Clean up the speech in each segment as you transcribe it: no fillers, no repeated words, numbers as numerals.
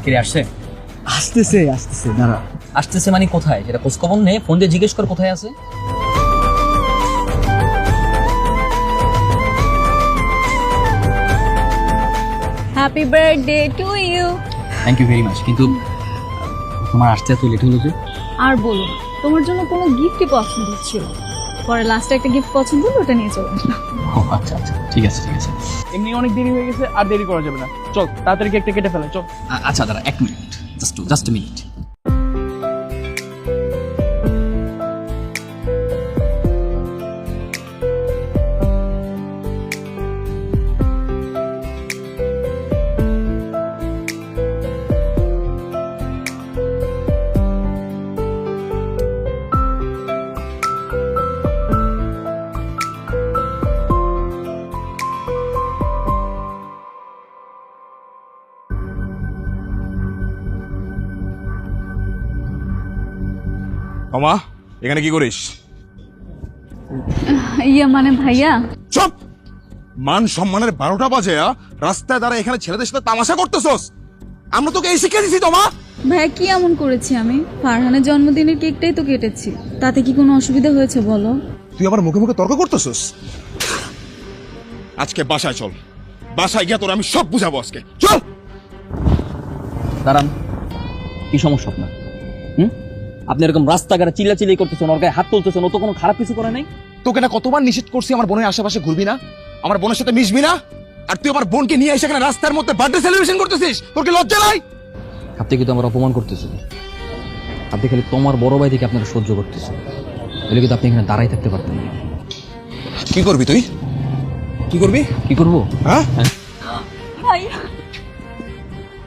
ফিরে আসছে? আসতেছে আসতেছে, দাঁড়া। আসতেছে মানে কোথায় সেটা খোঁজখবর নে, ফোন দিয়ে জিজ্ঞেস কর কোথায় আছে। Happy birthday to you. Thank you very much. কিন্তু তোমার আসতে এত লেট হলো যে? আর বলো না, তোমার জন্য কোনো গিফটই পছন্দ ছিল, পরে লাস্টে একটা গিফট পছন্দ হলো, ওটা নিয়ে চলে আসলাম। ও আচ্ছা আচ্ছা, ঠিক আছে ঠিক আছে। এমনি অনেক দেরি হয়ে গেছে, আর দেরি করা যাবে না। চল তাড়াতাড়ি কেকটা কেটে ফেলে, চল। আচ্ছা দাঁড়া, এক মিনিট, জাস্ট মিনিট। মামা, এখানে কি করিস? ইয়া মানে ভাইয়া, চুপ! মান সম্মানের 12টা বাজে রাস্তায় দাঁড়া এখানে ছেলেদের সাথে তামাশা করতেছস? আমরা তোকে এই শিক্ষা দিছি তো মা। ভাইয়া কি এমন করেছি আমি? ফারহানের জন্মদিনের কেকটাই তো কেটেছি, তাতে কি কোনো অসুবিধা হয়েছে বলো? তুই আবার মুখে মুখে তর্ক করতেছস? আজকে বাসায় চল, বাসায় গিয়ে তোর আমি সব বুঝাবো আজকে। চল। দাঁড়ান, কি সমস্যা আপনার? আপনি এরকম রাস্তাঘাটে চিল্লাচিল্লি করতেছেন, ওর গায়ে হাত তুলতেছেন, ও তো কোনো খারাপ কিছু করে নাই। তোকে না কতবার নিষেধ করছি আমার বোনের আশেপাশে ঘুরবি না, আমার বোনের সাথে মিশবি না, আর তুই আমার বোনকে নিয়ে এসে এখানে রাস্তার মধ্যে বার্থডে সেলিব্রেশন করতেছিস। তোর কি লজ্জা নাই? আপনি কিন্তু আমার অপমান করতেছেন। আপনি খালি তোমার বড় ভাই থেকে আপনারা সহ্য করতেছেন, তাহলে কিন্তু আপনি এখানে দাঁড়াই থাকতে পারতেন না। কি করবি তুই? কি করবি? কি করবো? হ্যাঁ, ভাইয়া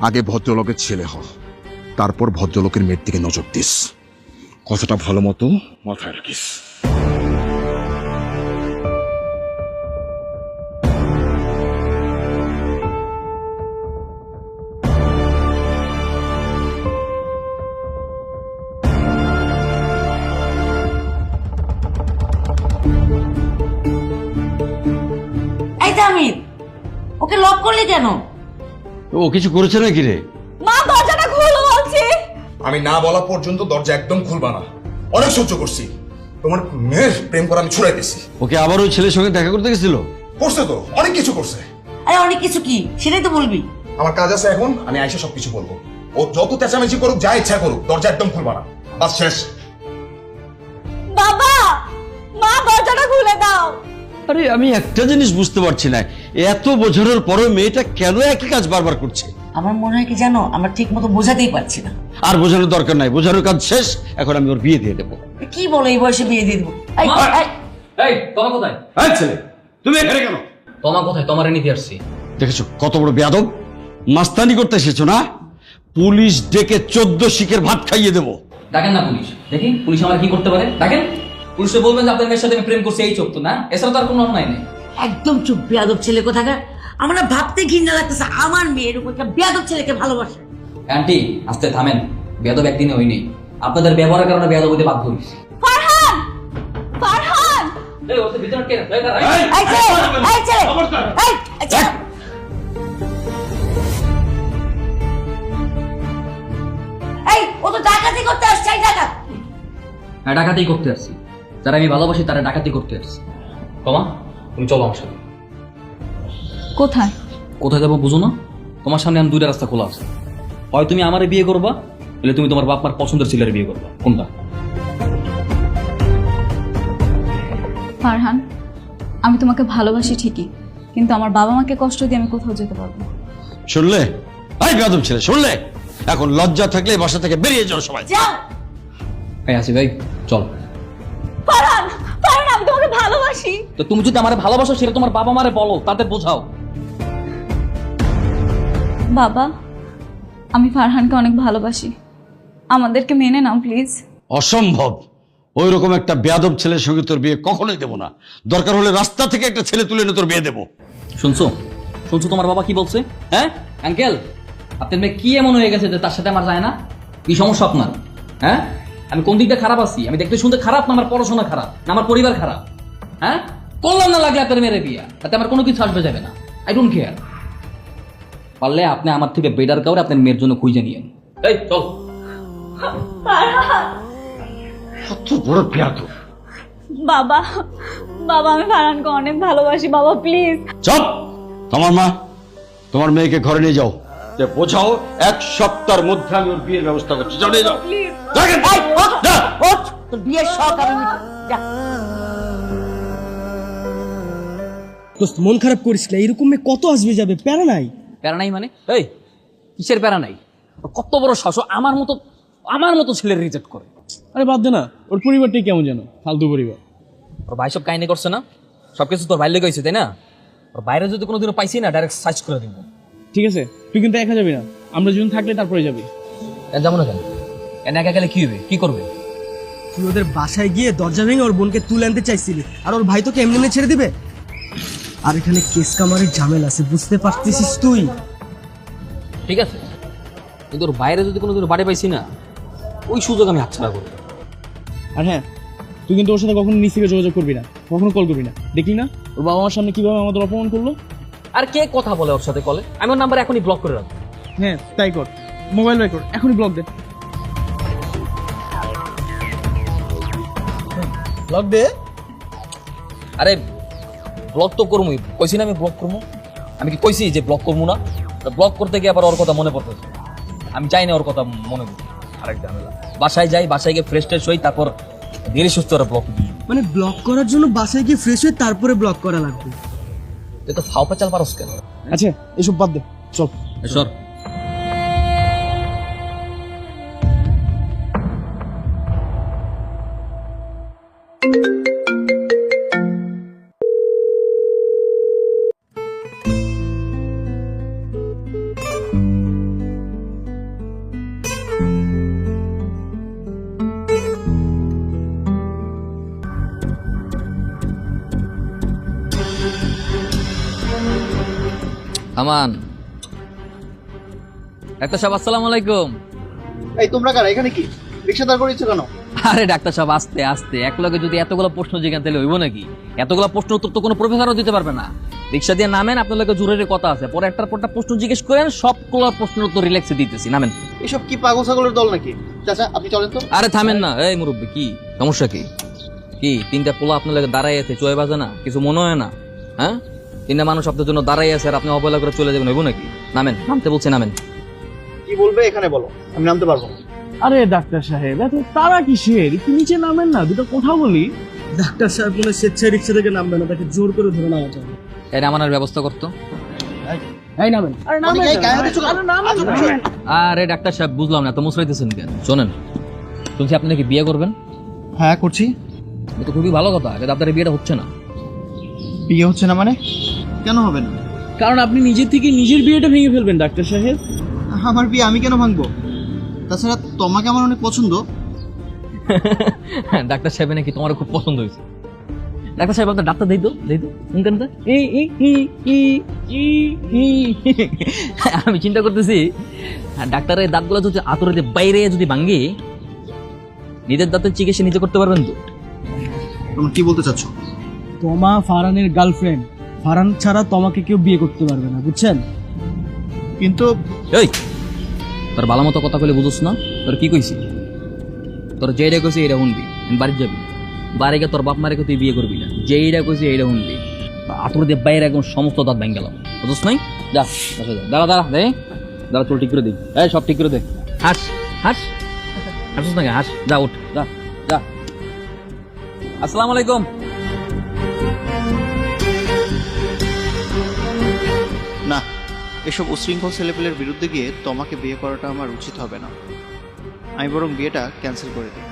আগে ভদ্রলোকের ছেলে হ, তারপর ভদ্রলোকের মেয়ের দিকে নজর দিস। কথাটা ভালো মতো মাথায় রাখিস। এই তামিদ, ওকে লক করলি কেন? ও কিছু করেছে নাকি রে? মা দরজাটা খুলো বলছি। আমি না বলা পর্যন্ত দরজা একদম খুলবা না। অনেক সহ্য করছি, তোমার মেয়ের প্রেম করা আমি ছুড়াই দিছি। ওকে আবার ওই ছেলের সঙ্গে দেখা করতে গেছিল? করছে তো, অনেক কিছু করছে। আরে অনেক কিছু কি, সেটাই তো বলবি। আমার কাজ আছে এখন, আমি আইসা সবকিছু বলবো। ও যত চেঁচামেচি করুক, যা ইচ্ছা করুক, দরজা একদম খুলবা না। বাস শেষ। বাবা, মা দরজাটা খুলে দাও। আরে আমি একটা জিনিস বুঝতে পারছি না, এত বোঝানোর পরেও মেয়েটা কেন একই কাজ বারবার করছে? আমার মনে হয় কি জানো, আমরা ঠিক মতো বোঝাতেই পারছি না। আর বোঝানোর দরকার নাই, বোঝানোর কাজ শেষ। এখন আমি ওর বিয়ে দিয়ে দেবো। কি বলো, এই বয়সে বিয়ে দিয়ে দেবো? এই, এই, এই তোমার কোথায়? এই ছেলে, তুমি এখানে কেন? তোমার কোথায়? তোমারে নিতে আসছি। দেখেছো কত বড় বেয়াদব, মাস্তানি করতে এসেছো না? পুলিশ ডেকে 14 শিকের ভাত খাইয়ে দেবো। ডাকেন না পুলিশ, দেখি পুলিশ আমার কি করতে পারে। ডাকেন পুলিশে, বলবেন যে আপনার মেয়ের সাথে আমি প্রেম করছি, এই চোখ তো না, এছাড়া তো আর কোনো অন্যায় নেই। একদম চুপ, বেয়াদব ছেলে কোথাকার। আমার না ভাবতে ঘৃণা লাগতেছে, আমার মেয়ের উপর একটা বেয়াদব ছেলেকে ভালোবাসে। আন্টি আস্তে থামেন, বেয়াদব একদিনে হই নেই, আপনাদের ব্যবহারের কারণে বেয়াদব হতে বাধ্য হয়েছি। ফারহান, ফারহান, এই ওর ভিতরে কে? এই ছেলে, এই ছেলে, এই ছেলে। এই, ও তো ডাকাতি করতে আসছে, এই ডাকাত। হ্যাঁ ডাকাতি করতে আসছি, যারা আমি ভালোবাসি তারা ডাকাতি করতে আসছি। কমা, তুমি চলো আমার সাথে। কোথায়? কোথায় যাবো বুঝো না? তোমার সামনে আমি 2টা রাস্তা খোলা আছে, হয় তুমি আমারে বিয়ে করবা, নাহলে তুমি তোমার বাপ মার পছন্দের ছেলের বিয়ে করবা। কোনটা? ফারহান, আমি তোমাকে ভালোবাসি ঠিকই, কিন্তু আমার বাবা মাকে কষ্ট দিয়ে আমি কোথাও যেতে পারবো না। শুনলে? এই বেয়াদব ছেলে, শুনলে? এখন লজ্জা থাকলে এই বাসা থেকে বেরিয়ে যাও সবাই। যাও। এই আসি ভাই, চল। ফারহান, ফারহান, আমি তোমাকে ভালোবাসি। তো তুমি যদি আমার ভালোবাসো সেটা তোমার বাবা মারে বলো, তাদের বোঝাও। বাবা, আমি ফারহানকে অনেক ভালোবাসি, আমাদেরকে মেনে নাও প্লিজ। অসম্ভব, ওই রকম একটা বেয়াদব ছেলের সঙ্গে তোর বিয়ে কখনোই দেবো না। দরকার হলে রাস্তা থেকে একটা ছেলে তুলে এনে তোর বিয়ে দেবো। শুনছো শুনছো তোমার বাবা কি বলছে? হ্যাঁ আঙ্কেল, আপনার মেয়ে কি এমন হয়ে গেছে যে তার সাথে আমার যায় না? কি সমস্যা আপনার? হ্যাঁ, আমি কোন দিকটা খারাপ আছি? আমি দেখতে শুনতে খারাপ না আমার পড়াশোনা খারাপ না আমার পরিবার খারাপ? হ্যাঁ, করলাম না লাগলে আপনার মেয়ের বিয়া, তাতে আমার কোনো কিছু আসবে যাবে না। I don't care. পারলে আপনি আমার থেকে বেটার কাউরে আপনার মেয়ের জন্য খুঁজে নিয়েন। এই চল। কত বড় বেয়াদব। বাবা বাবা আমি ফারহানকে অনেক ভালোবাসি বাবা প্লিজ। চপ। তোমার মা তোমার মেয়েকে ঘরে নিয়ে যাও, যে বোঝাও 1 সপ্তাহের মধ্যে আমি ওর বিয়ের ব্যবস্থা করছি। যাও নিয়ে যাও। রাখেন। যা। ওঠ, তোর বিয়ের শখ আমি মিটাবো। যা। দোস্ত মন খারাপ করিস না, এরকম মেয়ে কত আসবে যাবে, প্যারা নাই। প্যারা নাই মানে? এই কিসের প্যারা নাই? ওর কত বড় সাহস, আমার মতো ছেলের রিজেক্ট করে। আরে বাদ দে না, ওর পরিবারটাই কেমন যেন ফালতু পরিবার। ওর ভাই সব কাহিনী করছে না, সবকিছু তোর ভাই লেগে হয়েছে তাই না? ওর বাইরে যদি কোনোদিনও পাইছি না ডাইরেক্ট সার্চ করে দিব। ঠিক আছে, তুই কিন্তু একা যাবি না, আমরা দুজন থাকলে তারপরে যাবি। যাবো না কেন? একা গেলে কি হবে, কি করবে? তুই ওদের বাসায় গিয়ে দরজা ভেঙে ওর বোনকে তুলে আনতে চাইছিলি, আর ওর ভাই তোকে এমনি ছেড়ে দিবে? আর এখানে কেস কামারের ঝামেলা আছে, বুঝতে পারতেছিস তুই? ঠিক আছে, কিন্তু ওর বাইরে যদি কোনোদিন বাড়ি পাইছি না, ওই সুযোগ আমি হাতছাড়া করবো। আর হ্যাঁ, তুই কিন্তু ওর সাথে কখনো নিজ থেকে যোগাযোগ করবি না, কখনো কল করবি না। দেখলি না ওর বাবা মার সামনে কিভাবে আমাদের অপমান করলো? আর কে কথা বলে ওর সাথে কলে? আমি ওর নাম্বার এখনই ব্লক করে রাখবো। হ্যাঁ তাই কর, মোবাইল বের কর, এখনই ব্লক দে। ব্লক দে। আরে ব্লক তো করবই, কইছি না আমি ব্লক করবো? আমি কি কইছি যে ব্লক করবো না? ব্লক করতে গিয়ে আবার ওর কথা মনে পড়তেছে, আমি চাই না ওর কথা মনে পড়ে। আরেক ঝামেলা, বাসায় যাই, বাসায় গিয়ে ফ্রেশ ট্রেশ হই, তারপর ধীরে সুস্থ ওরা ব্লক দিই। মানে ব্লক করার জন্য বাসায় গিয়ে ফ্রেশ হয়ে তারপরে ব্লক করা লাগবে? তুই তো ফাও পেঁচাল পারস কেন? আচ্ছা এসব বাদ দে, চল। সর। আমান, ডাক্তার সাহেব আসসালামু আলাইকুম। এই তোমরা কারা এখানে? কি রিক্সা দাঁড় করিয়েছো কেন? আরে ডাক্তার সাহেব আস্তে আস্তে, এক লগে যদি এতগুলো প্রশ্ন জিজ্ঞাসা তাহলে হইব নাকি? এতগুলো প্রশ্ন উত্তর তো কোনো প্রফেসরও দিতে পারবে না। রিক্সা দিয়ে নামেন, আপনার লগে জরুরি কথা আছে, পরে একটার পরটা প্রশ্ন জিজ্ঞেস করেন, সবগুলো প্রশ্নের উত্তর রিল্যাক্সে দিতেছি, নামেন। এসব কি পাগল ছাগলের দল নাকি? চাচা আপনি চলেন তো। আরে থামেন না, এই মুরব্বী, কি সমস্যা? কি কি তিনটা পোলা আপনার লগে দাঁড়াই আছে, চয়ে বাজে না? কিছু মনে হয় না? হ্যাঁ, তিনটা মানুষ আপনার জন্য দাঁড়াই আছে আর আপনি অবহেলা করে চলে যাবেন, হইব নাকি? নামেন, নামতে বলছে, নামেন। কি বলবে এখানে বলো, আমি নামতে পারবো না। আরে ডাক্তার সাহেব এত তারা কিসের, একটু নিচে নামেন না, দুটো কথা বলি। ডাক্তার সাহেব কোনো স্বেচ্ছায় রিক্সা থেকে নামবে না, তাকে জোর করে ধরে নেওয়া যাবে। এটা আমার ব্যবস্থা করতো। এই নামেন। আরে নামেন। এই গায়ে হাত দিচ্ছ কেন? আরে নামেন। আরে ডাক্তার সাহেব বুঝলাম না, তো মুসরাইতেছেন কেন? শোনেন, শুনছি আপনি নাকি বিয়ে করবেন। হ্যাঁ করছি। এটা তো খুবই ভালো কথা, কিন্তু আপনার বিয়েটা হচ্ছে না। বিয়ে হচ্ছে না মানে? কেন হবে না? কারণ আপনি নিজের থেকে নিজের বিয়েটা ভেঙে ফেলবেন ডাক্তার সাহেব। আমার বিয়ে আমি কেন ভাঙবো? তাছাড়া তোমাকে আমার অনেক পছন্দ। ডাক্তার সাহেব নাকি তোমার খুব পছন্দ হয়েছে। ডাক্তার সাহেব আপনার ডাক্তার দেই তো শুনতেন তো। আমি চিন্তা করতেছি, ডাক্তারের দাঁতগুলো যদি আতরে দিয়ে বাইরে যদি ভাঙ্গি, নিজের দাঁতের চিকিৎসা নিজে করতে পারবেন তো? তোমরা কি বলতে চাচ্ছ? তোমা ফারহানের গার্লফ্রেন্ড, ফারহান ছাড়া তোমাকে কেউ বিয়ে করতে পারবে না, বুঝছেন? কিন্তু এই তোর ভালো মতো কথা বলে বুঝোস না? তোর কি কইছি? তোর যেটা কইছি এটা শুনবি, বাড়ি যাবি, বাড়ি গিয়ে তোর বাপ মারে তুই বিয়ে করবি না। যেইটা কইছি এইটা শুনবি, আতর দিয়ে বাইরে একদম সমস্ত দাঁত ভেঙে গেলাম, বুঝোস নাই? যা বসে যা, দাঁড়া দাঁড়া দে, দাঁড়া চুল ঠিক করে দিই, এই সব ঠিক করে দে। হাস হাস হাসুস না, হাস, যা উঠ, যা যা। আসসালামু আলাইকুম। না, এসব উশৃঙ্খল ছেলেপেলের বিরুদ্ধে গিয়ে তোমাকে বিয়ে করাটা আমার উচিত হবে না। আমি বরং বিয়েটা ক্যান্সেল করে দিই।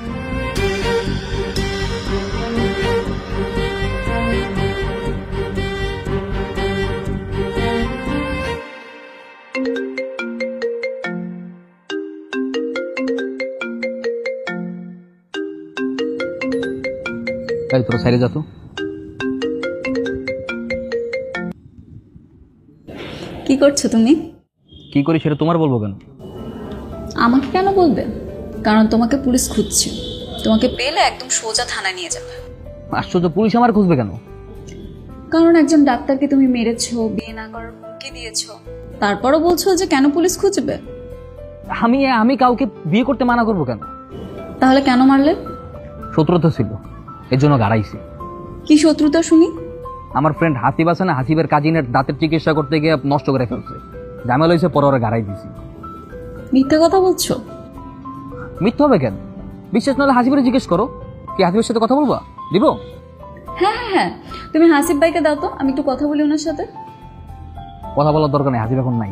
এই তোর সাইডে যা তো। কি করছো তুমি? কি করি সেটা তোমার বলবো কেন? আমাকে কেন বলবে? কারণ তোমাকে পুলিশ খুঁজছে, তোমাকে পেলে একদম সোজা থানায় নিয়ে যাবে। আশ্চর্য, পুলিশ আমার খুঁজবে কেন? কারণ একজন ডাক্তারকে তুমি মেরেছো, বিয়ে না করার হুমকি দিয়েছো, তারপরও বলছো যে কেন পুলিশ খুঁজবে? আমি কাউকে বিয়ে করতে মানা করবো কেন? তাহলে কেন মারলে? শত্রুতা ছিল, এর জন্য গাড়াইছি। কি শত্রুতা শুনি? আমার ফ্রেন্ড হাসিব আছে না, হাসিবের কাজিনের দাঁতের চিকিৎসা করতে গিয়ে নষ্ট করে ফেলছে। ঝামেলা হয়েছে, পরে ওরা গাড়াই দিছি। মিথ্যা কথা বলছো? মিথ্যা হবে কেন? বিশ্বাস নাহলে হাসিবের জিজ্ঞেস করো। কি হাসিবের সাথে কথা বলবা? দিব? হ্যাঁ হ্যাঁ হ্যাঁ, তুমি হাসিব ভাইকে দাও তো, আমি একটু কথা বলি ওনার সাথে। কথা বলার দরকার নেই, হাসিব এখন নাই।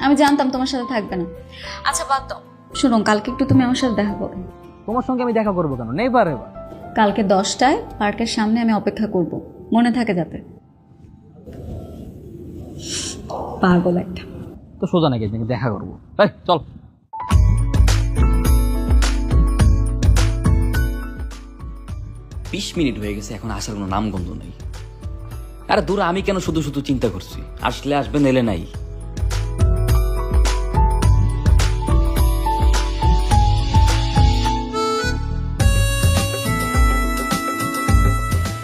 আমি জানতাম তোমার সাথে থাকবে না। আচ্ছা বাদ দাও, শুনো, কালকে একটু তুমি আমার সাথে দেখা করো। তোমার সঙ্গে আমি দেখা করবো কেন? Never ever. কালকে 10টায় পার্কের সামনে আমি অপেক্ষা করব, মনে থাকে যাতে। পাগল একটা। তো সোজা নাকি দেখা করবো? এই চল। বিশ মিনিট হয়ে গেছে, এখন আসার কোনো নামগন্ধ নেই। আরে দূরে আমি কেন শুধু শুধু চিন্তা করছি? আসলে আসবে, নেলে নাই।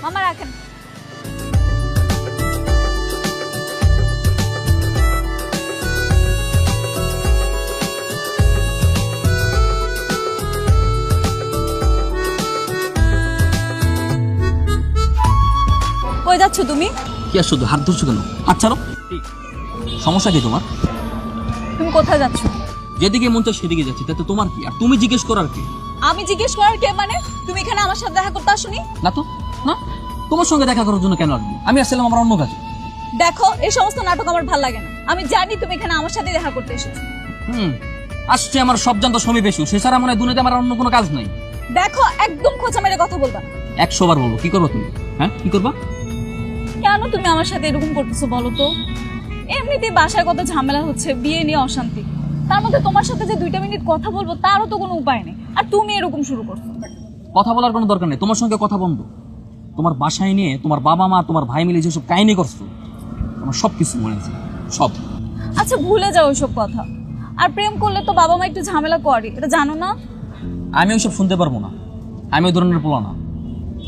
মামা রাখেন। কই যাচ্ছ তুমি? কি আর শুধু হাত ধরছো কেন? হাত ছাড়ো। সমস্যা কি তোমার? তুমি কোথায় যাচ্ছ? যেদিকে মন চায় সেদিকে যাচ্ছি, তাতে তোমার কি? আর তুমি জিজ্ঞেস করার কি? আমি জিজ্ঞেস করার কে মানে? তুমি এখানে আমার সাথে দেখা করতে আসোনি? না তো, না। তোমার সঙ্গে দেখা করার জন্য কেন আসবো? আমি আসছিলাম আমার অন্য কাজে। দেখো, এই সমস্ত নাটক আমার ভালো লাগে না। আমি জানি তুমি এখানে আমার সাথে দেখা করতে এসেছো। আসছে আমার সব জানতো সমী বেশু, সে ছাড়া মনে হয় দুনিয়াতে আমার অন্য কোনো কাজ নাই। দেখো, একদম খোঁচা মেরে কথা বলবা না। 100 বার বলবো। কি করবো তুমি? হ্যাঁ, কি করবা? কেন তুমি আমার সাথে এরকম করতেছো বলো তো? এমনিতেই বাসায় কত ঝামেলা হচ্ছে, বিয়ে নিয়ে অশান্তি, তার মধ্যে তোমার সাথে যে 2 মিনিট কথা বলবো তারও তো কোনো উপায় নেই, আর তুমি এরকম শুরু করছো। কথা বলার কোনো দরকার নেই, তোমার সঙ্গে কথা বন্ধ। তোমার বাসায় নিয়ে তোমার বাবা মা তোমার ভাই মিলে যেসব কাহিনী করছো, আমার সব কিছু মনে আছে, সব। আচ্ছা ভুলে যাও ওইসব কথা। আর প্রেম করলে তো বাবা মা একটু ঝামেলা করে, এটা জানো না? আমি ওইসব শুনতে পারবো না। আমি ওই ধরনের পোলা না।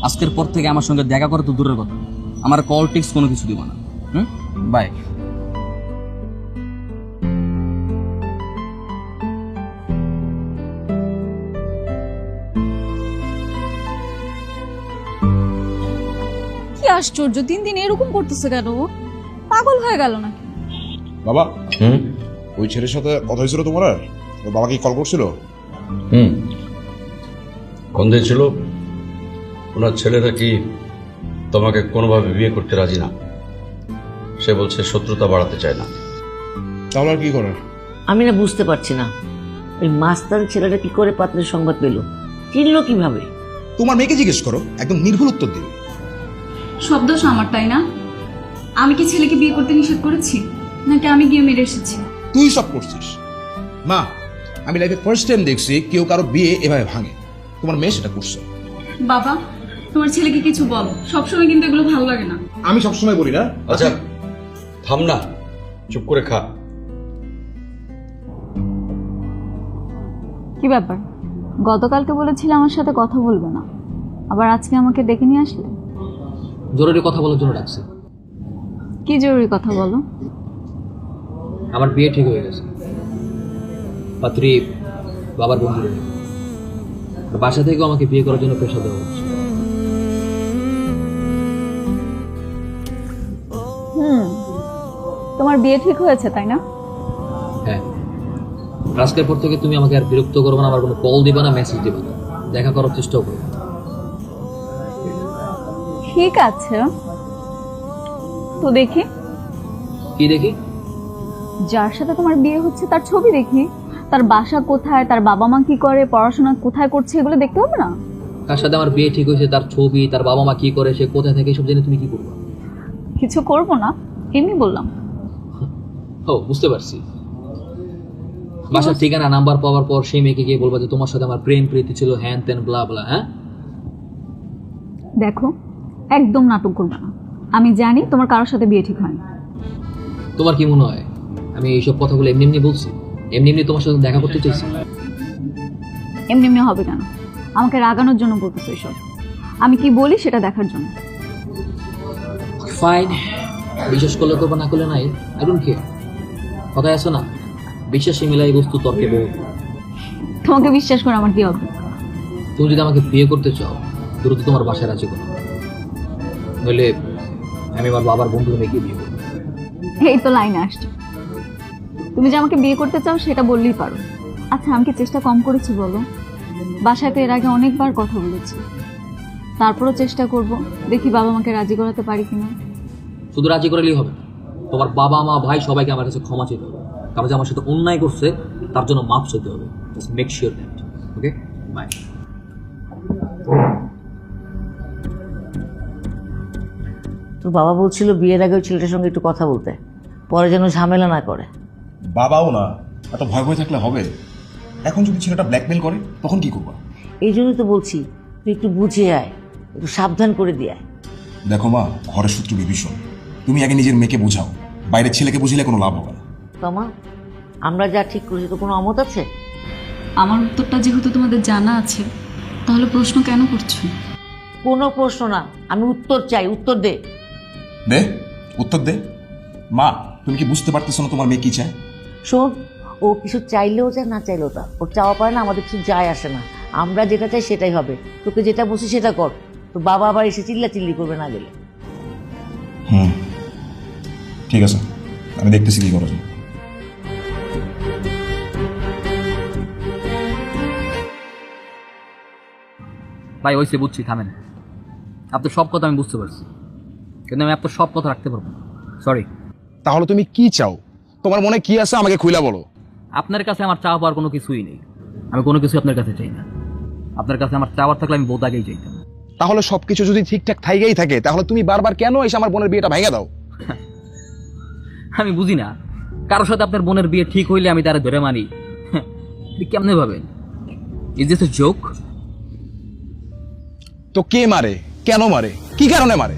আজকের পর থেকে আমার সঙ্গে দেখা করে তো দূরের কথা, আমার কল টেক্সট কোনো কিছু দিব না। বাই। কি আশ্চর্য, দিন দিন এরকম করতেছে কেন? পাগল হয়ে গেল নাকি? বাবা, ওই ছেলের সাথে কথা হয়েছিল তোমার? আর ওর বাবা কি কল করছিল? কোন ছিল? ওনার ছেলেরা কি তোমাকে কোনোভাবে বিয়ে করতে রাজি না? সে বলছে শত্রুতা বাড়াতে চায় না। তাহলে আর কি করার? আমি না বুঝতে পারছি না, ওই মাস্তান ছেলেটা কি করে পাত্রের সংবাদ পেল, চিনল কিভাবে? তোমার মেয়েকে জিজ্ঞেস করো, একদম নির্ভুল উত্তর দিবে। সব দোষ আমার, তাই না? আমি কি ছেলেকে বিয়ে করতে নিষেধ করেছি, নাকি আমি গিয়ে মেরে এসেছি? তুই সব করছিস। মা, আমি লাইফে ফার্স্ট টাইম দেখছি কেউ কারো বিয়ে এভাবে ভাঙে। তোমার মেয়ে সেটা করছে। বাবা, তোমার ছেলেকে কিছু বলো, সবসময় কিন্তু এগুলো ভালো লাগে না। আমি সবসময় বলি না। আচ্ছা থাম না, চুপ করে খা। কি ব্যাপার? গতকালকে বলেছিলে আমার সাথে কথা বলবে না, আবার আজকে আমাকে ডেকে নিয়ে আসলে? জরুরি কথা বলার জন্য ডাকছে। কি জরুরি কথা বলো? আমার বিয়ে ঠিক হয়ে গেছে। পাত্রী বাবার বন্ধু, বাসা থেকেও আমাকে বিয়ে করার জন্য প্রেশার দেওয়া হচ্ছে। তোমার বিয়ে ঠিক হয়েছে, তাই না? হ্যাঁ। আজকের পর থেকে তুমি আমাকে আর বিরক্ত করবে না, আমার কোনো কল দিবে না, মেসেজ দিবে না, দেখা করার চেষ্টাও করবে না। ঠিক আছে, তো দেখি। কি দেখি? যার সাথে তোমার বিয়ে হচ্ছে তার ছবি দেখি, তার বাসা কোথায়, তার বাবা মা কি করে, পড়াশোনা কোথায় করছে, এগুলো দেখতে হবে না? তার সাথে আমার বিয়ে ঠিক হয়েছে, তার ছবি, তার বাবা মা কি করে, সে কোথায় থাকে, এসব জেনে তুমি কি করবে? কিছু করবো না, এমনি বললাম। ও, বুঝতে পারছি। বাসার ঠিকানা নাম্বার পাওয়ার পর সেই মেয়েকে গিয়ে বলবা যে তোমার সাথে আমার প্রেম প্রীতি ছিল, হ্যান ত্যান ব্লা ব্লা। হ্যাঁ দেখো, একদম নাটক করবে না। আমি জানি তোমার কারোর সাথে বিয়ে ঠিক হয়নি। তোমার কি মনে হয় আমি এইসব কথাগুলো এমনি এমনি বলছি? এমনি এমনি তোমার সাথে দেখা করতে চাইছি? এমনি এমনি হবে কেন? আমাকে রাগানোর জন্য বলতেছো এসব? আমি কি বলি সেটা দেখার জন্য। ফাইন, বিশ্বাস করলে করবো, না করলে নাই, আই ডোন্ট কেয়ার। কথায় আছে না, বিশ্বাসে মিলাই বস্তু তর্কে বহু। তোমাকে বিশ্বাস করে আমার কি হবে? তুমি যদি আমাকে বিয়ে করতে চাও দ্রুত তোমার বাসায় রাজি করো, নইলে আমি আমার বাবার বন্ধু মেয়েকে বিয়ে করবো। এই তো লাইনে আসছে। তুমি যে আমাকে বিয়ে করতে চাও সেটা বললেই পারো। আচ্ছা, আমি কি চেষ্টা কম করেছি বলো? বাসায় তো এর আগে অনেকবার কথা বলেছি, তারপরও চেষ্টা করব, দেখি বাবা মাকে রাজি করাতে পারি কিনা। শুধু রাজি করলেই হবে না, তোমার বাবা মা ভাই সবাইকে আমার কাছে ক্ষমা চাইতে হবে। কারণ যে আমার সাথে অন্যায় করছে তার জন্য মাপ চাইতে হবে। Just make sure that. Okay, bye. তোর বাবা বলছিল বিয়ের আগে ওই ছেলেটার সঙ্গে একটু কথা বলতে, পরে যেন ঝামেলা না করে। বাবাও না, এত ভয় ভয় থাকলে হবে? এখন যদি ছেলেটা ব্ল্যাকমেল করে তখন কি করবা? এই জন্যই তো বলছি তুই একটু বুঝিয়ে আয়, একটু সাবধান করে দিয়ে আয়। দেখো মা, ঘরের শত্রু বিভীষণ। তুমি আগে নিজের মেয়েকে বোঝাও, বাইরের ছেলেকে বুঝিলে কোনো লাভ হবে না। তমা, আমরা যা ঠিক করেছি তো কোনো অমত আছে? আমার উত্তরটা যেহেতু তোমাদের জানা আছে, তাহলে প্রশ্ন কেন করছো? কোনো প্রশ্ন না, আমি উত্তর চাই, উত্তর দে। দে, উত্তর দে। মা, তুমি কি বুঝতে পারতেছো না তোমার মেয়ে কি চায়? শোন, ও কিছু চাইলেও চায় না চাইলেও তা, ওর চাওয়া পায় না, আমাদের কিছু যায় আসে না। আমরা যেটা চাই সেটাই হবে। তোকে যেটা বলছি সেটা কর, তো বাবা আবার এসে চিল্লাচিল্লি করবে না গেলে। ঠিক আছে, আমি দেখতেছি কি করা যায়। ভাই ওইসে বুঝছি, থামেন। আপনার সব কথা আমি বুঝতে পারছি, কিন্তু আমি আপনার সব কথা রাখতে পারবো না। সরি। তাহলে তুমি কি চাও? তোমার মনে কি আছে আমাকে খুইলা বলো। আপনার কাছে আমার চাওয়া পাওয়ার কোনো কিছুই নেই। আমি কোনো কিছু আপনার কাছে চাই না। আপনার কাছে আমার চাওয়ার থাকলে আমি বহুত আগেই চাইতাম। তাহলে সবকিছু যদি ঠিকঠাক থাইগেই থাকে, তাহলে তুমি বারবার কেন এসে আমার বোনের বিয়েটা ভেঙে দাও? আমি বুঝি না, কারোর সাথে আপনার বোনের বিয়ে ঠিক হইলে আমি তারা ধরে মানি। কেমনে ভাবেন? Is this a joke? তো কে মারে, কেন মারে, কি কারণে মারে?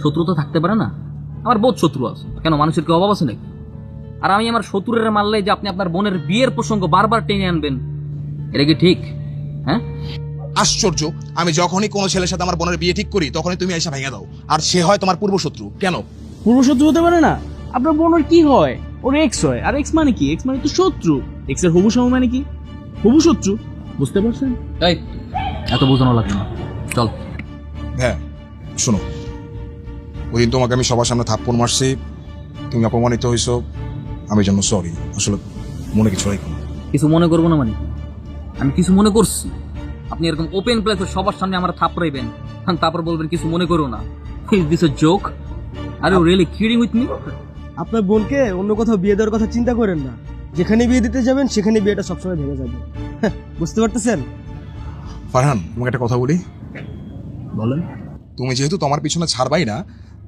শত্রু তো থাকতে পারে না? আমার বহুত শত্রু আছে, কেন মানুষের কি অভাব আছে নাকি? আর আমি আমার শত্রুরে মারলে যে আপনি আপনার বোনের বিয়ের প্রসঙ্গ বারবার টেনে আনবেন, এটা কি ঠিক? হ্যাঁ, আশ্চর্য। আমি যখনই কোনো ছেলের সাথে আমার বোনের বিয়ে ঠিক করি তখনই তুমি এসে ভেঙে দাও, আর সে হয় তোমার পূর্বশত্রু। কেন? পূর্বশত্রু হতে পারে না? আপনার বোনের কি হয়? ওর এক্স হয়। আর এক্স মানে কি? এক্স মানে তো শত্রু। এক্স এর হবু সময় মানে কি? হবু শত্রু। বুঝতে পারছেন? এই এত বোঝানো লাগবে না, চল। হ্যাঁ, শোনো, ওই দিন তোমাকে আমি সবার সামনে থাপ্পড় মারছি, তুমি অপমানিত হয়েছো, আমি জন্য সরি। আসলে মনে কিছু রাখো না। কিছু মনে করবো না মানে? আমি কিছু মনে করছি? আপনি এরকম ওপেন প্লেসে সবার সামনে আমার থাপড়াইবেন, তারপর বলবেন কিছু মনে করো না। Is this a joke? Are you really kidding with me? আপনার বোনকে অন্য কোথাও বিয়ে দেওয়ার কথা চিন্তা করেন না। যেখানে বিয়ে দিতে যাবেন সেখানে বিয়েটা সবসময় ভেঙে যাবে। বুঝতে পারতেছেন? ফারহান, তোমাকে একটা কথা বলি। বলেন। তুমি যেহেতু তোমার পিছনে ছাড়বাই না,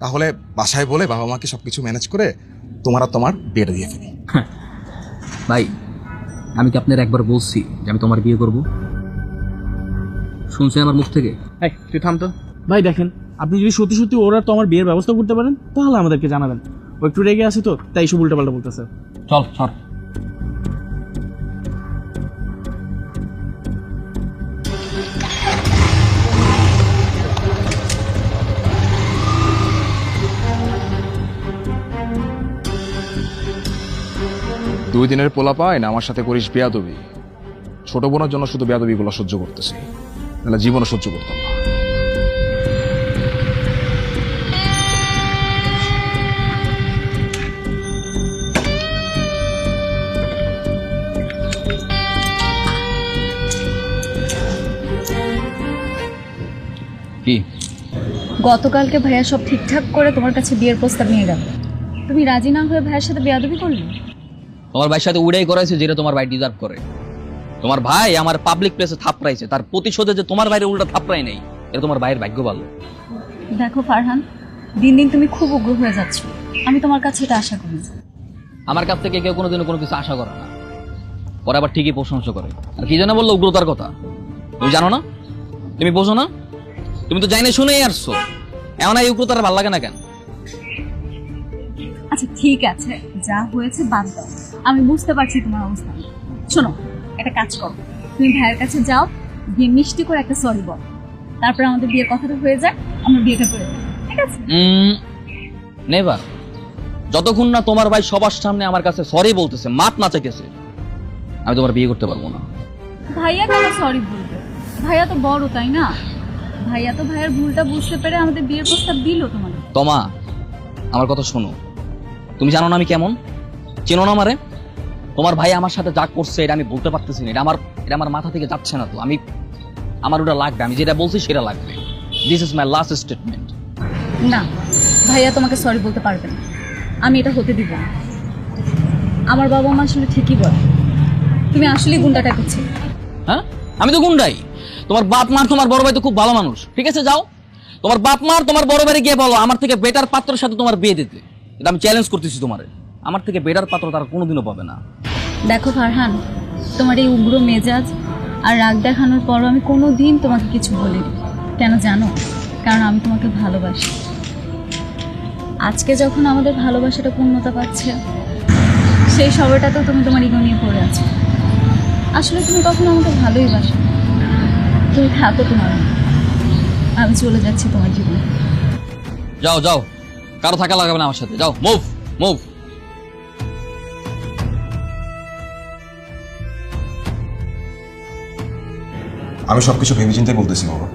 তাহলে বাসায় বলে বাবা মাকে সবকিছু ম্যানেজ করে তোমার আর তোমার বিয়েটা দিয়ে ফেলি। ভাই, আমি কি আপনার একবার বলছি যে আমি তোমার বিয়ে করব? শুনছেন আমার মুখ থেকে? এই তুই থাম তো। ভাই দেখেন, আপনি যদি সত্যি সত্যি ওর আর তো আমার বিয়ের ব্যবস্থা করতে পারেন তাহলে আমাদেরকে জানাবেন। ও একটু রেগে আছে তো, তাই সব উল্টাপাল্টা বলতেছে। চল সর। দুই দিনের পোলা পায় না আমার সাথে করিস বেয়াদবি। ছোট বোনের জন্য শুধু বেয়াদবিগুলো সহ্য করতেছি, নাহলে জীবনে সহ্য করতাম না। কি? গতকালকে ভাইয়া সব ঠিকঠাক করে তোমার কাছে বিয়ের প্রস্তাব নিয়ে গেল, তুমি রাজি না হয়ে ভাইয়ের সাথে বেয়াদবি করলে? তোমার ভাইয়ের সাথে উড়াই করাইছে যেটা তোমার ভাই ডিজার্ভ করে। তোমার ভাই আমার পাবলিক প্লেসে থাপড়াইছে, তার প্রতিশোধে যে তোমার ভাইয়ের উল্টা থাপড়াই নেই, এটা তোমার ভাইয়ের ভাগ্য ভালো। দেখো ফারহান, দিন দিন তুমি খুব উগ্র হয়ে যাচ্ছ, আমি তোমার কাছে এটা আশা করি। আমার কাছ থেকে কেউ কোনোদিনও কোনো কিছু আশা করে না, পরে আবার ঠিকই প্রশংসা করে। আর কি যেন বললো উগ্রতার কথা, তুমি জানো না? তুমি বোঝো না? তুমি তো জানি শুনেই আসছো, এমন এই উগ্রতার ভালো লাগে না কেন? আচ্ছা ঠিক আছে, যা হয়েছে বাদ দাও, আমি বুঝতে পারছি তোমার অবস্থা। শোনো, একটা কাজ করো, তুমি ভাইয়ের কাছে যাও, গিয়ে মিষ্টি করে একটা সরি বল, তারপরে আমাদের বিয়ের কথাটা হয়ে যায়, আমরা বিয়েটা করে দেবো, ঠিক আছে? নেভার। যতক্ষণ না তোমার ভাই সবার সামনে আমার কাছে সরি বলতেছে, মাপ না চাইতেছে, আমি তোমার বিয়ে করতে পারবো না। ভাইয়া কেন সরি বলবে? ভাইয়া তো বড়, তাই না? ভাইয়া তো ভাইয়ের ভুলটা বুঝতে পেরে আমাদের বিয়ের প্রস্তাব দিল তোমাদের। তোমা, আমার কথা শোনো। তুমি জানো না আমি কেমন, চেনো না আমারে? তোমার ভাই আমার সাথে যা করছে এটা আমি বলতে পারতেছি না, এটা আমার মাথা থেকে যাচ্ছে না। তো আমার ওটা লাগবে, আমি যেটা বলছি সেটা লাগবে। This is my last statement. না, ভাইয়া তোমাকে সরি বলতে পারবে না, আমি এটা হতে দিব না। আমার বাবা মা আসলে ঠিকই বলে, তুমি আসলেই গুন্ডা টাইপের ছিলে। হ্যাঁ, আমি তো গুন্ডাই। তোমার বাপ মার, তোমার বড় ভাই তো খুব ভালো মানুষ। ঠিক আছে, যাও তোমার বাপ মার, তোমার বড় ভাই গিয়ে বলো আমার থেকে বেটার পাত্রের সাথে তোমার বিয়ে দিতে। এটা আমি চ্যালেঞ্জ করতেছি তোমারে। আমার থেকে বেটার পাত্র তারা কোনোদিনও পাবে না। দেখো ফারহান, তোমার এই উগ্র মেজাজ আর রাগ দেখানোর পরও আমি কোনোদিন তোমাকে কিছু বলিনি। কেন জানো? কারণ আমি তোমাকে ভালোবাসি। আজকে যখন আমাদের ভালোবাসাটা পূর্ণতা পাচ্ছে, সেই সময়টাতেও তুমি তোমার ইগো নিয়ে পড়ে আছো। আসলে তুমি কখনো আমাকে ভালোই বাসো। তুমি থাকো তোমার, আমি চলে যাচ্ছি তোমার জীবনে। যাও যাও, কারো থাকা লাগাবে না আমার সাথে। যাও, মুভ মুভ। আমি সবকিছু ভেবে চিন্তে বলতেছি বাবা।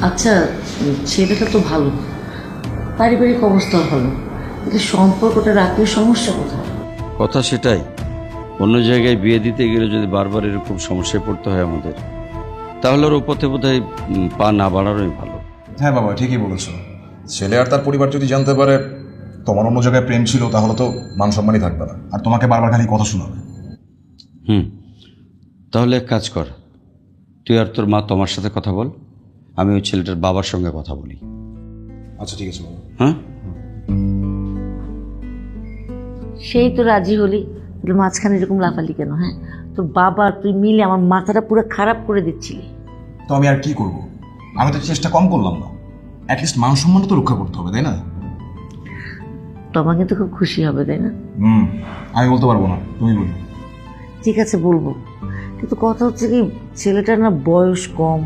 আচ্ছা, ছেলেটা তো ভালো, পারিবারিক অবস্থা ভালো, কিন্তু সম্পর্কটা রাখলে সমস্যা কোথায়? কথা সেটাই, অন্য জায়গায় বিয়ে দিতে গেলে যদি বারবার এরকম সমস্যায় পড়তে হয় আমাদের, তাহলে ওর পথে বোধহয় পা না বাড়ানোই ভালো। হ্যাঁ বাবা, ঠিকই বলেছো। ছেলে আর তার পরিবার যদি জানতে পারে তোমার অন্য জায়গায় প্রেম ছিল, তাহলে তো মান সম্মানই থাকবে না, আর তোমাকে বারবার খালি কথা শোনাবে। তাহলে এক কাজ কর, তুই আর তোর মা তোমার সাথে কথা বল, আমি ওই ছেলেটার বাবার সঙ্গে কথা বলি। আচ্ছা ঠিক আছে বাবা। হ্যাঁ, সেই তো রাজি হলি, তাহলে মাঝখানে এরকম লাফালি কেন? হ্যাঁ, তোর বাবা আর তুই মিলে আমার মাথাটা পুরো খারাপ করে দিচ্ছিলি। তো আমি আর কি করব? আমি তো চেষ্টা কম করলাম না। অ্যাটলিস্ট মান সম্মানটা তো রক্ষা করতে হবে, তাই না? তোমা কিন্তু খুব খুশি হবে, তাই না? আমি বলতে পারবো না, তুমি বলো। ঠিক আছে, বলবো, কিন্তু কথা হচ্ছে কি, ছেলেটার না বয়স কম,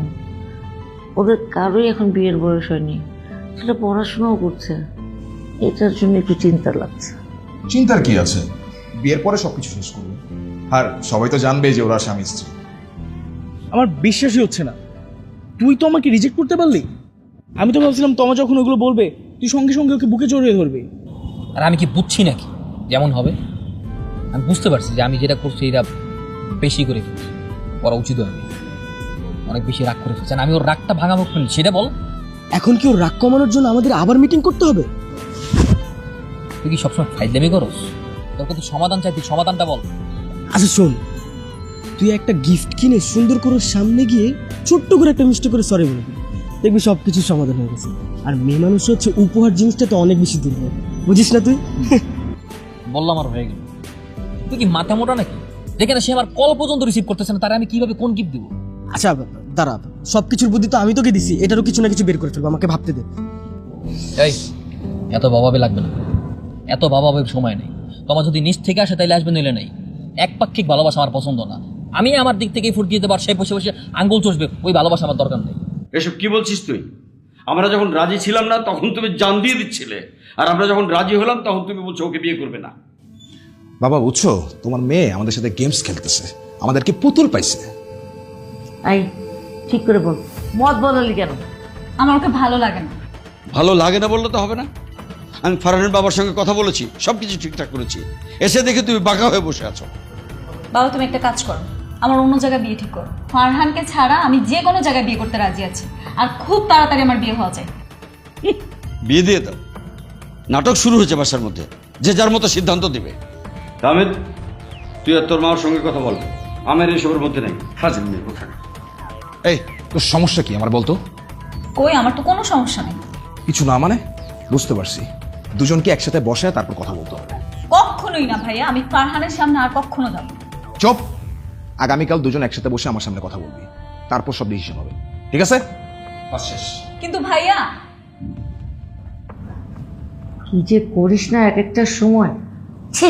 ওদের কারোই এখন বিয়ের বয়স হয়নি, ছেলে পড়াশোনাও করছে, এটার জন্য একটু চিন্তা লাগছে। চিন্তার কি আছে, বিয়ের পরে সবকিছু শেষ করবে, আর সবাই তো জানবে যে ওরা স্বামী স্ত্রী। আমার বিশ্বাসই হচ্ছে না, তুই তো আমাকে রিজেক্ট করতে পারলি। আমি তো ভাবছিলাম তোমা যখন ওগুলো বলবে তুই সঙ্গে সঙ্গে ওকে বুকে জড়িয়ে ধরবি। আর আমি কি বুঝছি নাকি যেমন হবে? আমি বুঝতে পারছি যে আমি যেটা করছি এটা বেশি করে ফেলছি, করা উচিত আমি অনেক বেশি রাগ করে ফেলছি। আমি ওর রাগটা ভাঙাবো সেটা বল। এখন কি ওর রাগ কমানোর জন্য আমাদের আবার মিটিং করতে হবে? তুই কি সবসময় ফাইজলামি করস? তোর কত সমাধান চাই, তুই সমাধানটা বল। আচ্ছা শোন, তুই একটা গিফট কিনে সুন্দর করে সামনে গিয়ে ছোট্ট করে একটা মিষ্টি করে সরি বলে দিবি, দেখবি সব কিছু সমাধান হয়ে গেছে। আর মেয়ে মানুষ হচ্ছে উপহার জিনিসটা তো অনেক বেশি দূর হয়, বুঝিস না তুই? বললাম আর হয়ে গেল। তুই কি মাথা মোটা নাকি? যেখানে সে আমার কল পর্যন্ত রিসিভ করতেছে না, তারা আমি কিভাবে কোন গিফট দিব? আচ্ছা দাঁড়া, সবকিছুর বুদ্ধি তো আমি তোকে দিছি, এটারও কিছু না কিছু বের করে ফেলবো, আমাকে ভাবতে দে। এই এত ভাবাবে লাগবে না, এত ভাবাবের সময় নেই। তোমার যদি নিচ থেকে আসে তাইলে আসবে, নিলে নেই। একপাক্ষিক ভালোবাসা আমার পছন্দ না। আমি আমার দিক থেকে ফুট দিয়ে দেবো, আর সে বসে বসে আঙ্গুল চষবে, ওই ভালোবাসা আমার দরকার নেই। এসব কি বলছিস তুই? আমরা যখন রাজি ছিলাম না তখন তুমি জান দিয়ে দিচ্ছিলে, আর আমরা যখন রাজি হলাম তখন তুমি বলছো ওকে বিয়ে করবে না। বাবা বুঝছো, তোমার মেয়ে আমাদের সাথে গেমস খেলতেছে, আমাদেরকে পুতুল পাইছে। আই ঠিক করে বল, মত বদলালি কেন? আমার ওকে ভালো লাগে না। ভালো লাগে না বললে তো হবে না। আমি ফারহানের বাবার সঙ্গে কথা বলেছি, সব কিছু ঠিকঠাক করেছি, এসে দেখে তুমি বাঁকা হয়ে বসে আছো। বাবা, তুমি একটা কাজ করো, আমার অন্য জায়গায় বিয়ে ঠিক করো। ফারহানকে ছাড়া আমি যে কোনো জায়গায় বিয়ে করতে রাজি আছি, আর খুব তাড়াতাড়ি আমার বিয়ে হওয়া যায়। বিয়ে দিয়ে দাও। নাটক শুরু হয়েছে বাসার মধ্যে, যে যার মতো সিদ্ধান্ত দিবে। আহমেদ, তুই আর তোর মার সঙ্গে কথা বল, আমার এসবের মধ্যে নেই। ফাজিল মেয়ে কোথায়? এই তোর সমস্যা কি আমার বলতো? কই, আমার তো কোনো সমস্যা নেই। কিছু না মানে? বুঝতে পারছি, দুজনকে একসাথে বসে তারপর কথা বলতে হবে। কখনোই না ভাইয়া, আমি ফারহানের সামনে আর কখনো যাব না। চুপ, আগামীকাল দুজন একসাথে বসে আমার সামনে কথা বলবি, তারপর সব ডিসিশন হবে, ঠিক আছে? বাস শেষ। কিন্তু ভাইয়া, কি যে করিস না এক একটা সময়, ছি।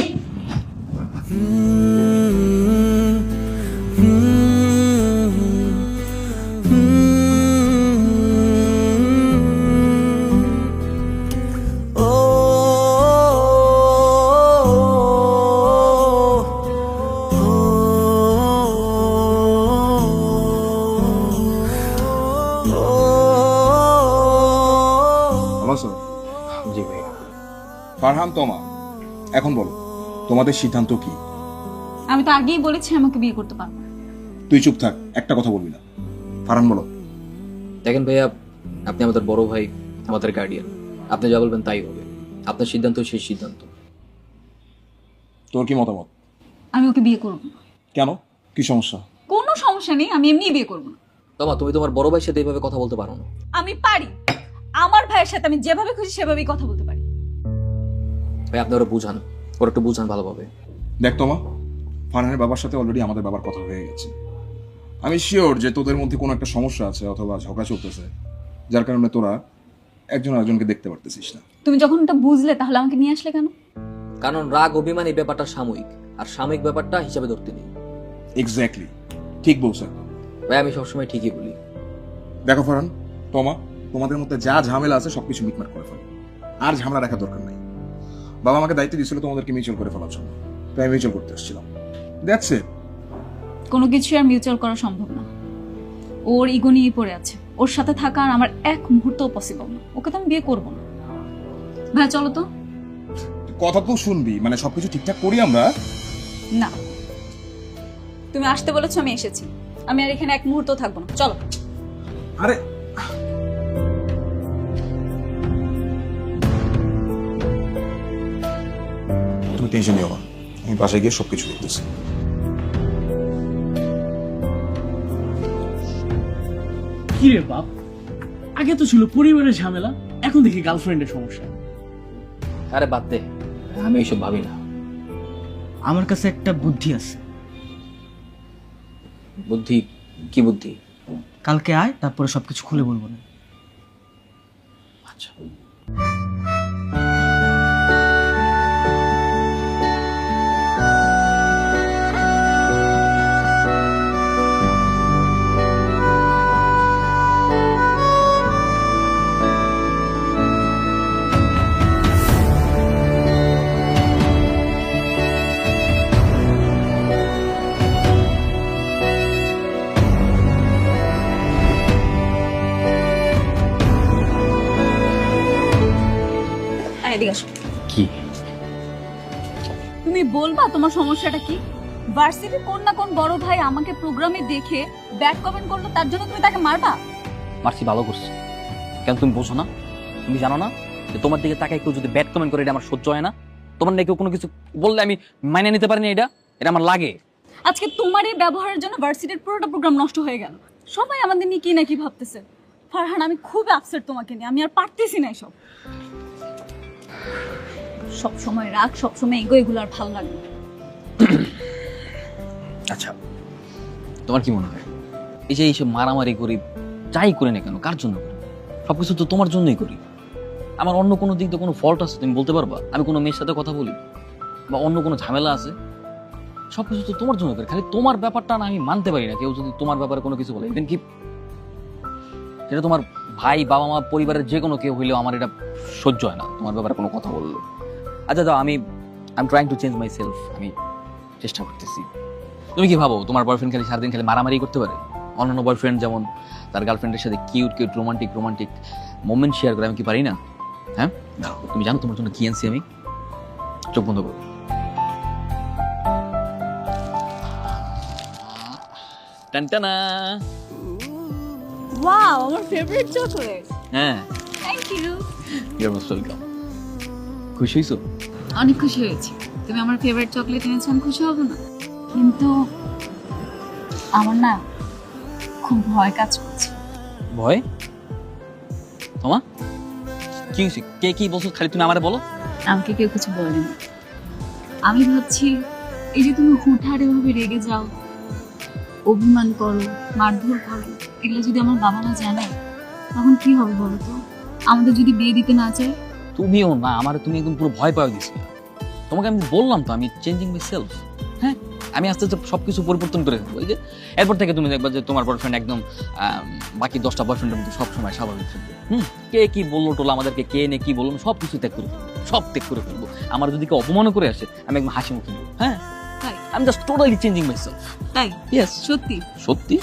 ও ফারহান, তোমা, এখন বলো তোমাদের সিদ্ধান্ত কি? আমি তো আগেই বলেছি আমাকে বিয়ে করতে পারবো না। তুই চুপ থাক, একটা কথা বলবি না। ফারহান বলো। দেখেন ভাইয়া, আপনি আমাদের বড় ভাই, আমাদের গার্ডিয়ান। আপনি যা বলবেন তাই হবে। আপনার সিদ্ধান্ত সেই সিদ্ধান্ত। তোর কি মতামত? আমি ওকে বিয়ে করবো না। কেন, কি সমস্যা? কোনো সমস্যা নেই, আমি এমনিই বিয়ে করবো না। তোমা, তুমি তোমার বড় ভাইয়ের সাথে এইভাবে কথা বলতে পারো না। আমি পারি, আমার ভাইয়ের সাথে আমি যেভাবে খুশি সেভাবেই কথা বলতে পারি। ভাই আপনি ওরা বুঝান, ওরা একটু বুঝান ভালোভাবে। দেখ তোমা, ফারহানের বাবার সাথে অলরেডি আমাদের বাবার কথা হয়ে গেছে। আমি শিওর যে তোদের মধ্যে কোনো একটা সমস্যা আছে অথবা ঝগড়া চলতেছে, যার কারণে তোরা একজন আরেকজনকে দেখতে পারতেছিস না। তুমি যখন এটা বুঝলে তাহলে আমাকে নিয়ে আসলে কেন? কারণ রাগ অভিমান এই ব্যাপারটা সাময়িক, আর সাময়িক ব্যাপারটা হিসাবে ধরতে নেই। এক্স্যাক্টলি, ঠিক বলছেন ভাই, আমি সবসময় ঠিকই বলি। দেখো ফারহান, তোমা, তোমাদের মধ্যে যা ঝামেলা আছে সবকিছু মিটমাট করে ফেলো, আর ঝামেলা রাখার দরকার নাই। বাবা আমাকে দায়িত্ব দিয়েছিল তোমাদেরকে মিউচুয়াল করে ফেলার জন্য, তাই মিউচুয়াল করতে এসেছিলাম। That's it. কোনো কিছু আর মিউচুয়াল করা সম্ভব না। ওর ইগো নিয়ে পড়ে আছে, ওর সাথে থাকা আর আমার এক মুহূর্তও পসিবল না। ওকে তো আমি বিয়ে করবো না। ভাই চলো তো। কথা তো শুনবি, মানে সবকিছু ঠিকঠাক করি আমরা। না, তুমি আসতে বলেছো, আমি এসেছি। আমি আর এখানে এক মুহূর্ত থাকবো না, চলো। আরে তুমি টেনশন নিও না, আমি বাসায় গিয়ে সবকিছু দেখতেছি। কি রে বাপ, আগে তো ছিল পরিবারের ঝামেলা, এখন দেখি গার্লফ্রেন্ডের সমস্যা। আরে বাদ দে, আমি এইসব ভাবি না। আমার কাছে একটা বুদ্ধি আছে। বুদ্ধি? কি বুদ্ধি? কালকে আয়, তারপরে সবকিছু খুলে বলবো না। আচ্ছা। এদিকে আসো। কি? তুমি বলবা তোমার সমস্যাটা কি? ভার্সিটি কোন না কোন বড় ভাই আমাকে প্রোগ্রামে দেখে ব্যাড কমেন্ট করলো, তার জন্য তুমি তাকে মারবা? মার্সি ভালো করছে। কেন তুমি বোঝো না? তুমি জানো না যে তোমার দিকে তাকায় কেউ যদি ব্যাড কমেন্ট করে এটা আমার সহ্য হয় না? তোমার নাকি কোনো কিছু বললে আমি মাইনে নিতে পারি না, এটা আমার লাগে। আজকে তোমার এই ব্যবহারের জন্য ভার্সিটির পুরোটা প্রোগ্রাম নষ্ট হয়ে গেল। সবাই আমাদের নিয়ে কি না কি ভাবতেছে। ফারহান, আমি খুব আপসেট তোমাকে নিয়ে, আমি আর পারতেছি না এসব। সব সময় রাগ, সব সময় এগো, এগুলো আর ভালো লাগে না। আচ্ছা, তোমার কি মনে হয় এই যে এইসব মারামারি করি, যাই করি না কেন, কার জন্য করি? সবকিছু তো তোমার জন্যই করি। আমার অন্য কোনো দিক দিয়ে কোনো ফল্ট আছে তুমি বলতে পারবা? আমি কোনো মেয়ের সাথে কথা বলি বা অন্য কোনো ঝামেলা আছে? সবকিছু তো তোমার জন্য করি। খালি তোমার ব্যাপারটা না আমি মানতে পারি না, কেউ যদি তোমার ব্যাপারে কোনো কিছু বলে, ইভেন কি সেটা তোমার ভাই, বাবা মা, পরিবারের যে কোনো কেউ হইলেও আমার এটা সহ্য হয় না তোমার ব্যাপারে কোনো কথা বললে। আচ্ছা দাও, আমি trying to change my self, আমি চেষ্টা করতেছি। তুমি কি ভাবো তোমার বয়ফ্রেন্ড খালি সারাদিন খালি মারামারি করতে পারে? অন্যান্য বয়ফ্রেন্ড যেমন তার গার্লফ্রেন্ডের সাথে কিউট রোমান্টিক মোমেন্ট শেয়ার করে, আমি কি পারি না? হ্যাঁ, তুমি জানো তোমার জন্য কি আনছি আমি? চোখ বন্ধ করো। টানটানা। ওয়াও, আমার ফেভারিট চকলেট। হ্যাঁ, thank you. You are most welcome. খুশি হইছো? অনেক খুশি হয়েছি। তুমি আমার ফেভারিট চকলেট এনেছো, আমি খুশি হব না? কিন্তু আমার না খুব ভয় কাজ করছে। ভয়? তোমা কি হয়েছে? কে কি বলছো? খালি তুমি আমারে বলো। আমাকে কেউ কিছু বলেনি। আমি ভাবছি এই যে তুমি হুটহাট এভাবে রেগে যাও, অভিমান করো, মারধর করো, এগুলো যদি আমার বাবা মা জানে তখন কি হবে বলো তো? আমাদের যদি বিয়ে দিতে না চায়? তুমিও না আমার, তুমি একদম পুরো ভয় পাওয়া দিছি। তোমাকে আমি বললাম তো আমি চেঞ্জিং মাই সেলফ। হ্যাঁ, আমি আস্তে আস্তে সবকিছু পরিবর্তন করে ফেলবো। এই যে এরপর থেকে তুমি দেখবা যে তোমার বয়ফ্রেন্ড একদম বাকি 10টা বয়ফ্রেন্ডের মধ্যে সবসময় স্বাভাবিক থাকবে। কে কি বললো টোলো আমাদেরকে, কে নে কি বললো, সবকিছু ত্যাগ করে ফেলবো, সব ত্যাগ করে ফেলবো। আমার যদি কেউ অপমান করে আসে আমি একদম হাসি মুখে নেবো। হ্যাঁ, তাই? I am just totally changing my self. তাই? ইয়েস, সত্যি? সত্যি।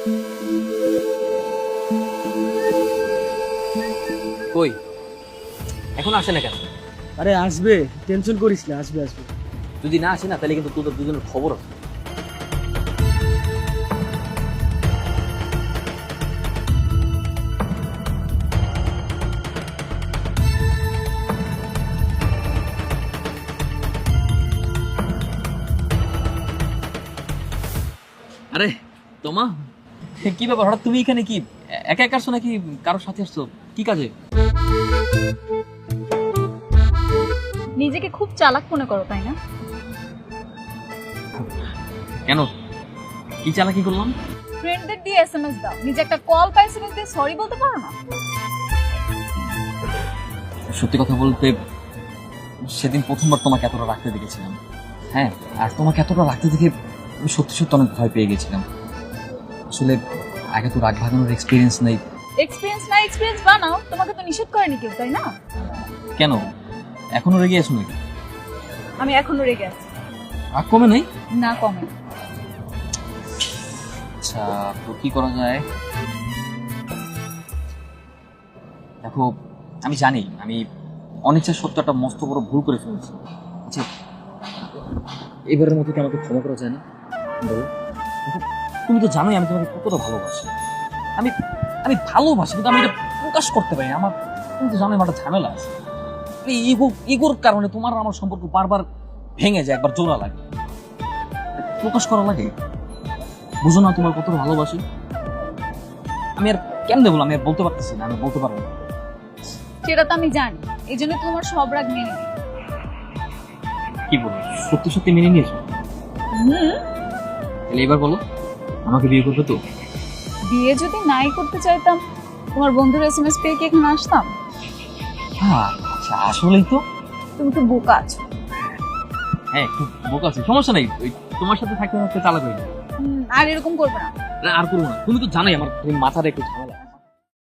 কই এখন আসে না কেন? আরে আসবে, টেনশন করিস না, আসবে আসবে। যদি না আসে না তাহলে কিন্তু তোদের দুজনের খবর আছে। আরে তোমা, কি ব্যাপার হঠাৎ তুমি এখানে? কি একা একা আসছো নাকি কারোর সাথে আসছো? কি কাজে? নিজেকে খুব চালাক মনে করো তাই না? কেন, কি চালাকি করলাম? ফ্রেন্ডদের দিয়ে এসএমএস দাও, নিজে একটা কল বা এসএমএস দিয়ে সরি বলতে পারো না? সত্যি কথা বলতে সেদিন প্রথমবার তোমাকে এতটা রাখতে দেখেছিলাম। হ্যাঁ, আর তোমাকে এতটা রাখতে দেখে আমি সত্যি সত্যি অনেক ভয় পেয়ে গেছিলাম। আসলে আগে তো রাগ ভাগানোর এক্সপিরিয়েন্স নেই। এক্সপিরিয়েন্স বানাও, তোমাকে তো নিষেধ করেনি কেউ তাই না? কেন এখনো রেগে আছো নাকি? আমি এখনো রেগে আছি। রাগ কমে নাই? না কমে। আচ্ছা, তো কি করা যায়? দেখো, আমি জানি আমি অনিচ্ছা সত্য একটা মস্ত বড় ভুল করে ফেলেছি। আচ্ছা, এবারের মতো কি আমাকে ক্ষমা করা যায় না? বলো। দেখো, তুমি তো জানোই আমি তোমাকে কতটা ভালোবাসি। আমি আমি ভালোবাসি, কিন্তু আমি এটা প্রকাশ করতে পারি না। তুমি তো জানোই আমার একটা ঝামেলা আছে। এই ইগোর কারণে তোমার আর আমার সম্পর্ক বারবার ভেঙে যায়, একবার জোড়া লাগে, প্রকাশ করা লাগে। বুঝো না তোমার কতটা ভালোবাসি? আমি আর কেমনে বলবো, আমি আর বলতে পারতেছি না, আমি বলতে পারবো না। সেটা তো আমি জানি, এই জন্য তোমার সব রাগ মেনে নিই। কি বলো, সত্যি সত্যি মেনে নিয়েছো? তাহলে এবার বলো, আমাকে বিয়ে করবে তো? বিয়ে যদি নাই করতে চাইতাম, তোমার বন্ধুর এসএমএস পেয়ে কি এখানে আসতাম? হ্যাঁ, আচ্ছা, আসলেই তো তুমি তো বোকা আছো। হ্যাঁ, একটু বোকা আছে, সমস্যা নাই। ওই তোমার সাথে থাকতে থাকতে চালাক হয়ে যায়। আর এরকম করবে না। আর করবো না। তুমি তো জানোই আমার মাথার একটু ঝামেলা।